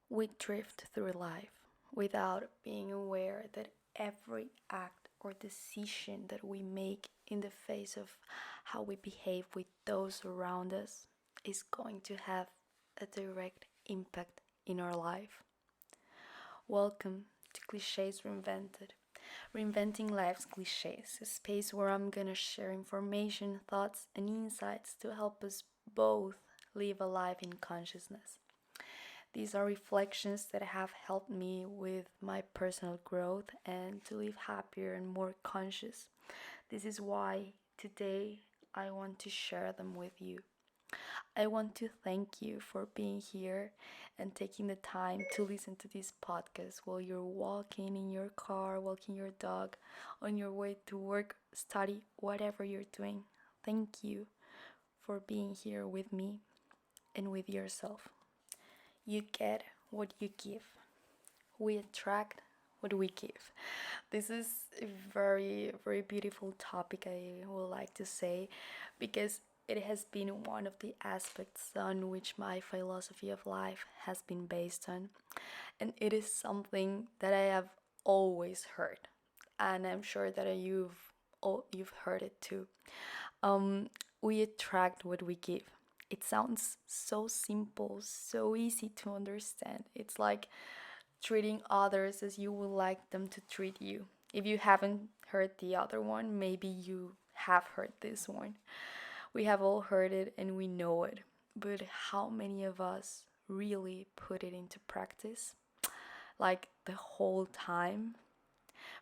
We drift through life without being aware that every act or decision that we make in the face of how we behave with those around us is going to have a direct impact in our life. Welcome to Clichés Reinvented, Reinventing Life's Clichés, a space where I'm gonna share information, thoughts, and insights to help us both live a life in consciousness. These are reflections that have helped me with my personal growth and to live happier and more conscious. This is why today I want to share them with you. I want to thank you for being here and taking the time to listen to this podcast while you're walking in your car, walking your dog, on your way to work, study, whatever you're doing. Thank you for being here with me and with yourself. You get what you give. We attract what we give. This is a very beautiful topic, I would like to say, because it has been one of the aspects on which my philosophy of life has been based on. And it is something that I have always heard. And I'm sure that you've heard it too. Um, we attract what we give. It sounds so simple, so easy to understand. It's like treating others as you would like them to treat you. If you haven't heard the other one, maybe you have heard this one. We have all heard it and we know it. But how many of us really put it into practice? Like the whole time?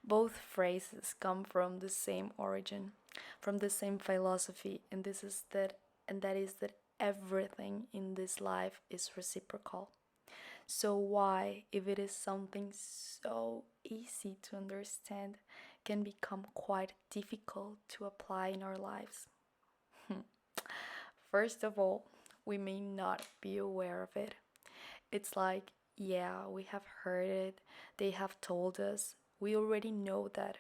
Both phrases come from the same origin, from the same philosophy, and that is that everything in this life is reciprocal. So why, if it is something so easy to understand, can become quite difficult to apply in our lives? First of all, we may not be aware of it. It's like, yeah, we have heard it, they have told us, we already know that.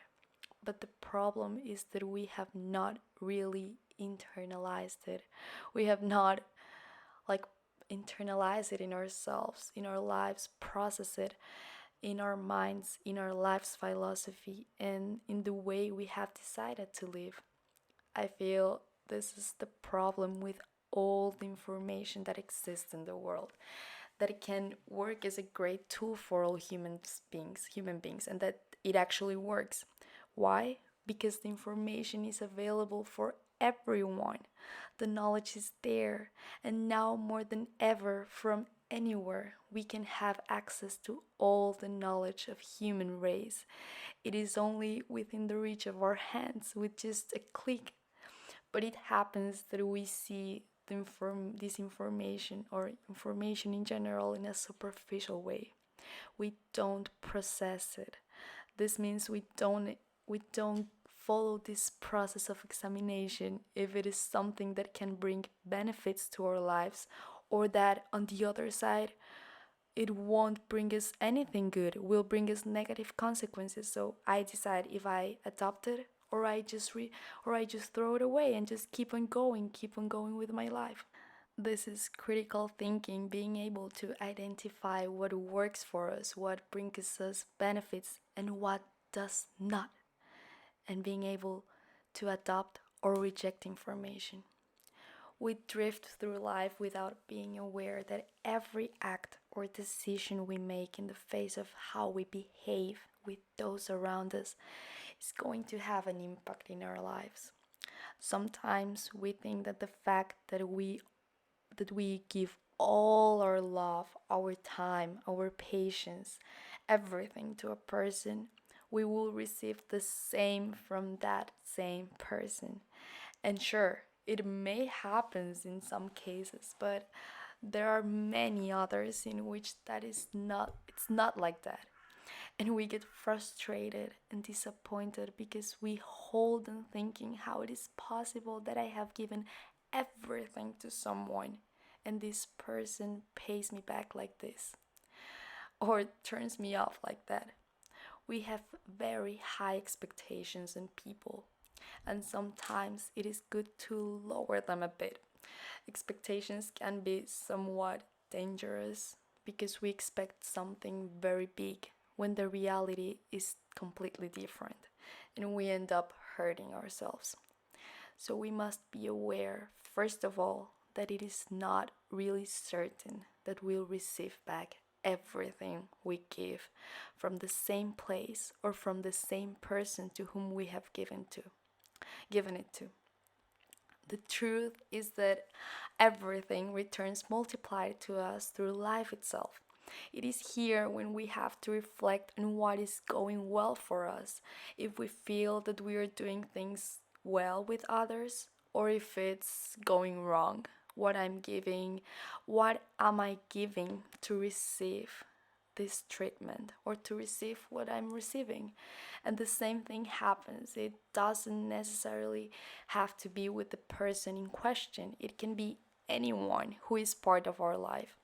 But the problem is that we have not really internalized it. We have not like internalize it in ourselves, in our lives, process it in our minds, in our life's philosophy, and in the way we have decided to live. I feel this is the problem with all the information that exists in the world, that it can work as a great tool for all human beings, and that it actually works. Why? Because the information is available for everyone. The knowledge is there, and now more than ever, from anywhere, we can have access to all the knowledge of human race. It is only within the reach of our hands with just a click. But it happens that we see this information or information in general in a superficial way. We don't process it. This means we don't follow this process of examination if it is something that can bring benefits to our lives, or that on the other side it won't bring us anything good, will bring us negative consequences. So I decide if I adopt it, or I just throw it away and just keep on going with my life. This is critical thinking, being able to identify what works for us, what brings us benefits, and what does not, and being able to adopt or reject information. We drift through life without being aware that every act or decision we make in the face of how we behave with those around us is going to have an impact in our lives. Sometimes we think that the fact that we give all our love, our time, our patience, everything to a person, we will receive the same from that same person. And sure, it may happen in some cases, but there are many others in which it's not like that. And we get frustrated and disappointed because we hold on thinking how it is possible that I have given everything to someone and this person pays me back like this, or turns me off like that. We have very high expectations in people, and sometimes it is good to lower them a bit. Expectations can be somewhat dangerous because we expect something very big when the reality is completely different and we end up hurting ourselves. So we must be aware, first of all, that it is not really certain that we'll receive back everything we give from the same place or from the same person to whom we have given it to. The truth is that everything returns multiplied to us through life itself. It is here when we have to reflect on what is going well for us, if we feel that we are doing things well with others, or if it's going wrong. What am I giving to receive this treatment or to receive what I'm receiving? And the same thing happens. It doesn't necessarily have to be with the person in question, it can be anyone who is part of our life.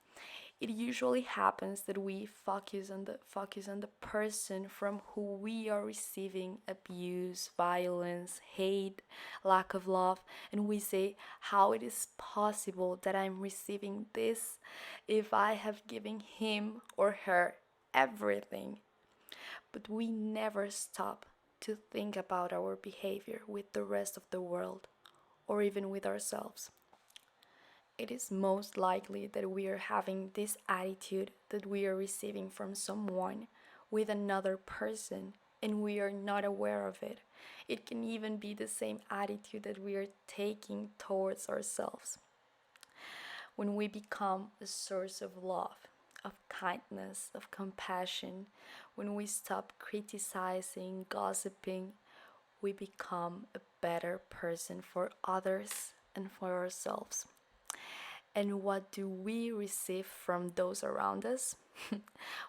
It usually happens that we focus on the person from who we are receiving abuse, violence, hate, lack of love, and we say how it is possible that I'm receiving this if I have given him or her everything. But we never stop to think about our behavior with the rest of the world or even with ourselves. It is most likely that we are having this attitude that we are receiving from someone with another person and we are not aware of it. It can even be the same attitude that we are taking towards ourselves. When we become a source of love, of kindness, of compassion, when we stop criticizing, gossiping, we become a better person for others and for ourselves. And what do we receive from those around us?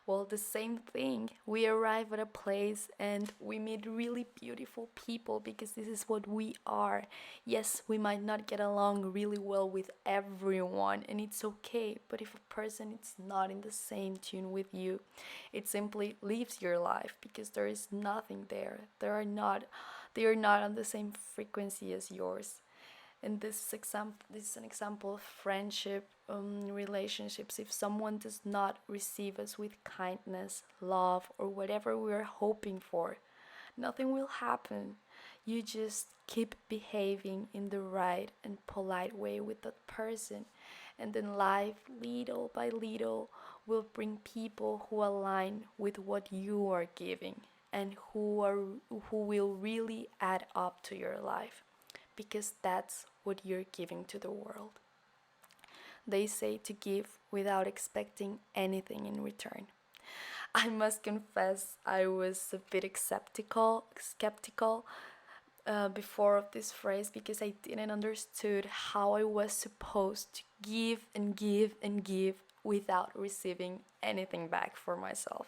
Well, the same thing. We arrive at a place and we meet really beautiful people because this is what we are. Yes, we might not get along really well with everyone, and it's okay. But if a person is not in the same tune with you, it simply leaves your life because there is nothing there. They are not on the same frequency as yours. And this is an example of friendship, relationships. If someone does not receive us with kindness, love, or whatever we are hoping for, nothing will happen. You just keep behaving in the right and polite way with that person, and then life, little by little, will bring people who align with what you are giving and who will really add up to your life, because that's what you're giving to the world. They say to give without expecting anything in return. I must confess I was a bit skeptical before of this phrase because I didn't understood how I was supposed to give and give and give without receiving anything back for myself.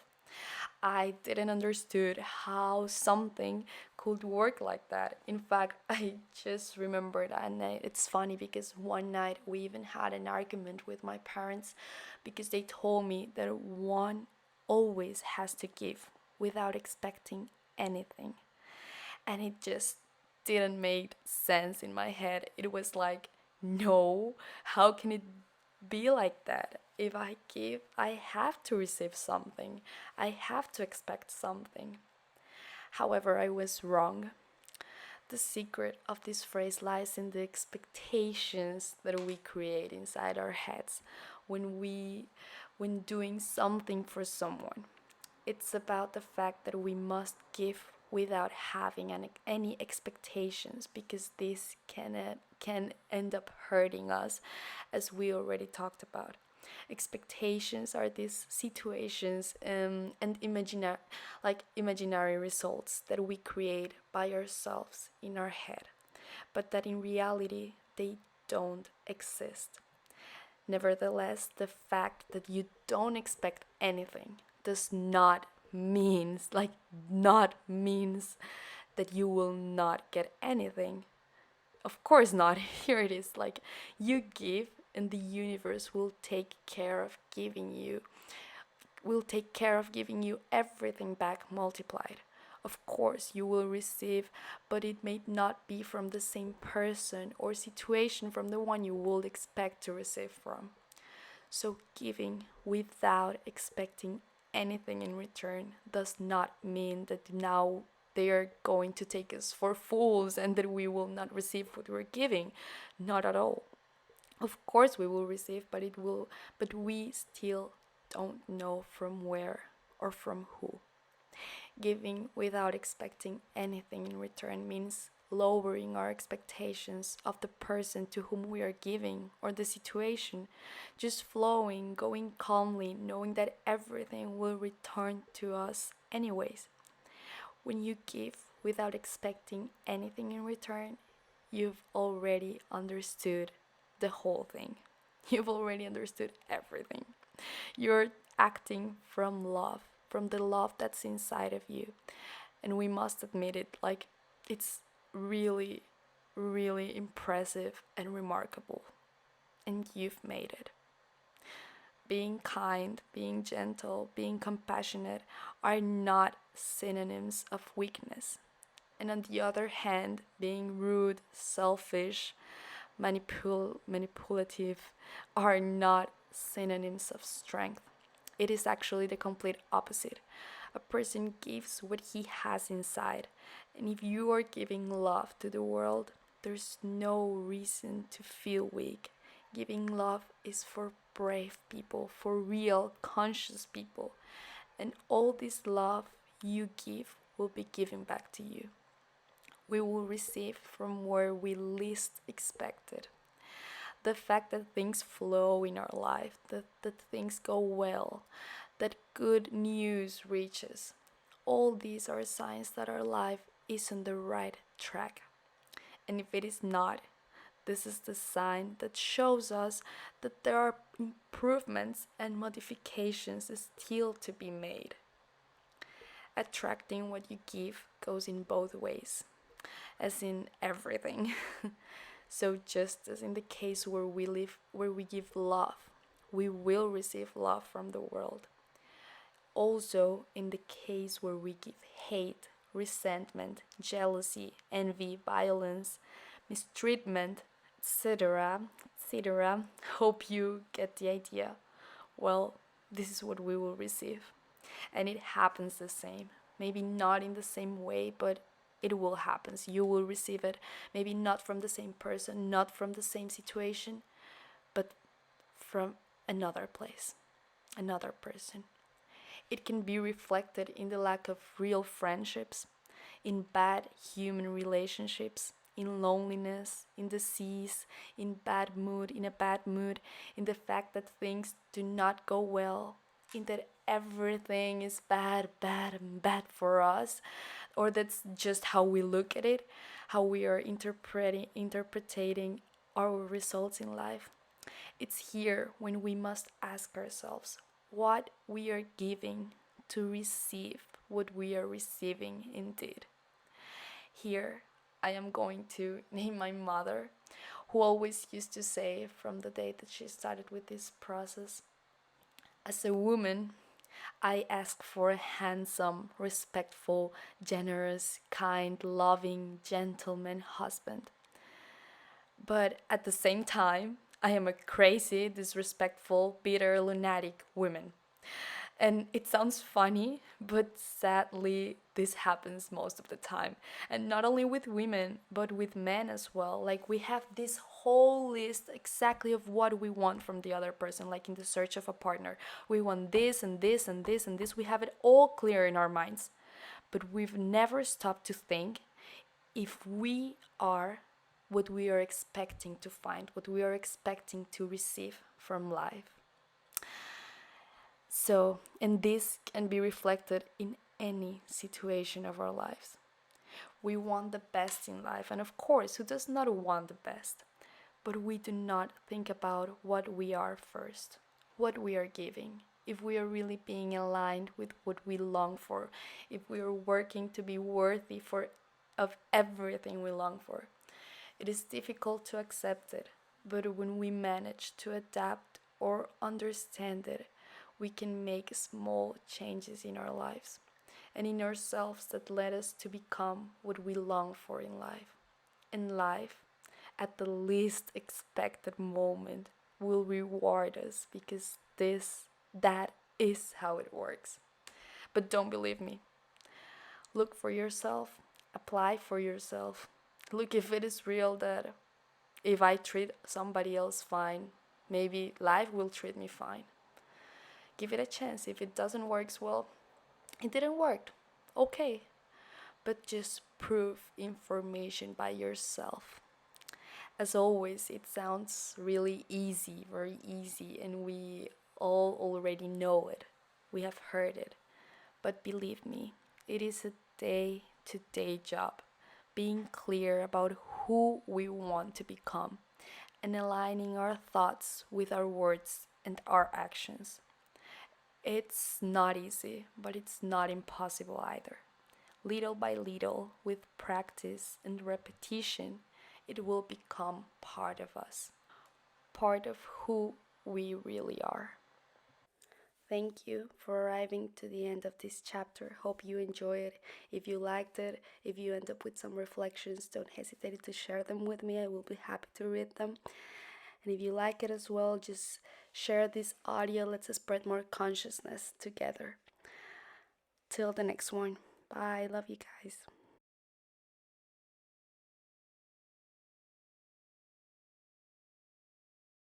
I didn't understood how something could work like that. In fact, I just remembered, and it's funny because one night we even had an argument with my parents because they told me that one always has to give without expecting anything. And it just didn't make sense in my head. It was like, no, how can it be like that? If I give, I have to receive something. I have to expect something. However, I was wrong. The secret of this phrase lies in the expectations that we create inside our heads when doing something for someone. It's about the fact that we must give without having any expectations, because this can end up hurting us, as we already talked about. Expectations are these situations and imaginary results that we create by ourselves in our head, but that in reality they don't exist. Nevertheless, the fact that you don't expect anything does not means that you will not get anything. Of course not. Here it is, like, you give and the universe will take care of giving you everything back multiplied. Of course, you will receive, but it may not be from the same person or situation from the one you would expect to receive from. So giving without expecting anything in return does not mean that now they are going to take us for fools and that we will not receive what we're giving. Not at all. Of course we will receive, but we still don't know from where or from who. Giving without expecting anything in return means lowering our expectations of the person to whom we are giving or the situation, just flowing, going calmly, knowing that everything will return to us anyways. When you give without expecting anything in return, you've already understood the whole thing. You've already understood everything. You're acting from love, from the love that's inside of you. And we must admit it, like, it's really, really impressive and remarkable. And you've made it. Being kind, being gentle, being compassionate are not synonyms of weakness. And on the other hand, being rude, selfish, manipulative are not synonyms of strength. It is actually the complete opposite. A person gives what he has inside, and if you are giving love to the world, there's no reason to feel weak. Giving love is for brave people, for real, conscious people, and all this love you give will be given back to you. We will receive from where we least expected. The fact that things flow in our life, that things go well, that good news reaches, all these are signs that our life is on the right track. And if it is not, this is the sign that shows us that there are improvements and modifications still to be made. Attracting what you give goes in both ways, as in everything. So just as in the case where we give love, we will receive love from the world. Also in the case where we give hate, resentment, jealousy, envy, violence, mistreatment, etc., etc., hope you get the idea. Well, this is what we will receive. And it happens the same. Maybe not in the same way, but it will happen. You will receive it. Maybe not from the same person, not from the same situation, but from another place, another person. It can be reflected in the lack of real friendships, in bad human relationships, in loneliness, in disease, in a bad mood, in the fact that things do not go well, in that everything is bad, bad, and bad for us, or that's just how we look at it, how we are interpreting our results in life. It's here when we must ask ourselves what we are giving to receive what we are receiving indeed. Here, I am going to name my mother, who always used to say from the day that she started with this process, as a woman, I ask for a handsome, respectful, generous, kind, loving, gentleman husband. But at the same time, I am a crazy, disrespectful, bitter, lunatic woman. And it sounds funny, but sadly, this happens most of the time. And not only with women, but with men as well. Like, we have this whole list exactly of what we want from the other person, like in the search of a partner. We want this and this and this and this. We have it all clear in our minds. But we've never stopped to think if we are what we are expecting to find, what we are expecting to receive from life. So, and this can be reflected in any situation of our lives. We want the best in life, and of course, who does not want the best? But we do not think about what we are first, what we are giving, if we are really being aligned with what we long for, if we are working to be worthy of everything we long for. It is difficult to accept it, but when we manage to adapt or understand it, we can make small changes in our lives and in ourselves that led us to become what we long for in life. And life, at the least expected moment, will reward us because that is how it works. But don't believe me. Look for yourself, apply for yourself. Look if it is real that if I treat somebody else fine, maybe life will treat me fine. Give it a chance. If it doesn't work well, it didn't work. Okay. But just prove information by yourself. As always, it sounds really easy, very easy, and we all already know it. We have heard it. But believe me, it is a day to day job. Being clear about who we want to become and aligning our thoughts with our words and our actions. It's not easy, but it's not impossible either. Little by little, with practice and repetition, it will become part of us, part of who we really are. Thank you for arriving to the end of this chapter. Hope you enjoy it. If you liked it, if you end up with some reflections, don't hesitate to share them with me. I will be happy to read them. And if you like it as well, just share this audio. Let's spread more consciousness together. Till the next one. Bye. Love you guys.